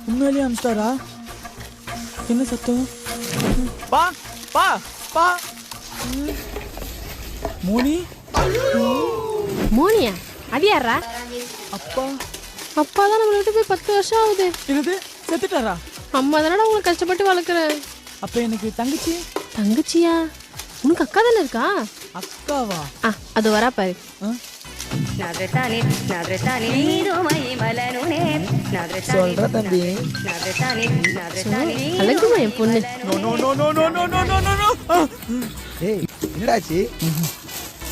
உண்மையிலேயே அனுப்பிச்சிட்டாரா? என்ன சத்தம்? பா பா பா மோனி. மோனியா? அது யாரா? அப்பா. அப்பா தான் நம்மளை விட்டு போய் 10 வருஷம் ஆகுது. என்னது, செத்துட்டாரா? அம்மா தானடா உங்களை கஷ்டப்பட்டு வளர்க்குறேன். அப்ப எனக்கு தங்கச்சி. தங்கச்சியா? உனக்கு அக்கா தானே இருக்கா? அக்காவா? அது வரா பாரு. சொல்ற தம்பி. அழகுமா என் பொண்ணு. என்னடாச்சு?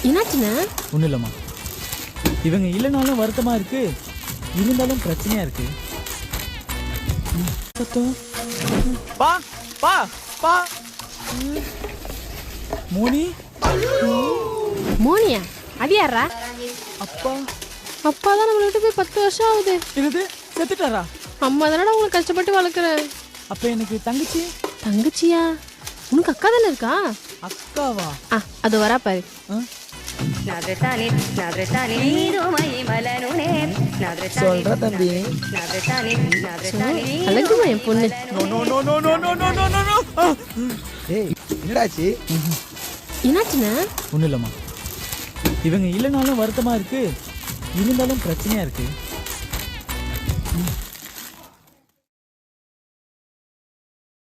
என்னாச்சுண்ணா? ஒன்றும் இல்லைம்மா, இவங்க இல்லைனாலும் வருத்தமா இருக்கு, இருந்தாலும் பிரச்சனையா இருக்கு. பா பா பா மோனி. மோனியா? அது யாரா? அப்பா. அப்பா தான் நம்மளை விட்டு போய் 10 வருஷம் ஆகுது. என்னது, செத்துட்டாரா? அம்மா தானடா உங்களை கஷ்டப்பட்டு வளர்க்குறேன். அப்ப எனக்கு தங்கச்சி. தங்கச்சியா? உனக்கு அக்கா தானே இருக்கா? அக்காவா? அது வரா பாரு. சொல்ற தம்பி. அழகுமா என் பொண்ணு. என்னடாச்சு? என்னாச்சுண்ணா? ஒன்றும் இல்லைம்மா, இவங்க இல்லைனாலும் வருத்தமா இருக்கு, இருந்தாலும் பிரச்சனையா இருக்கு.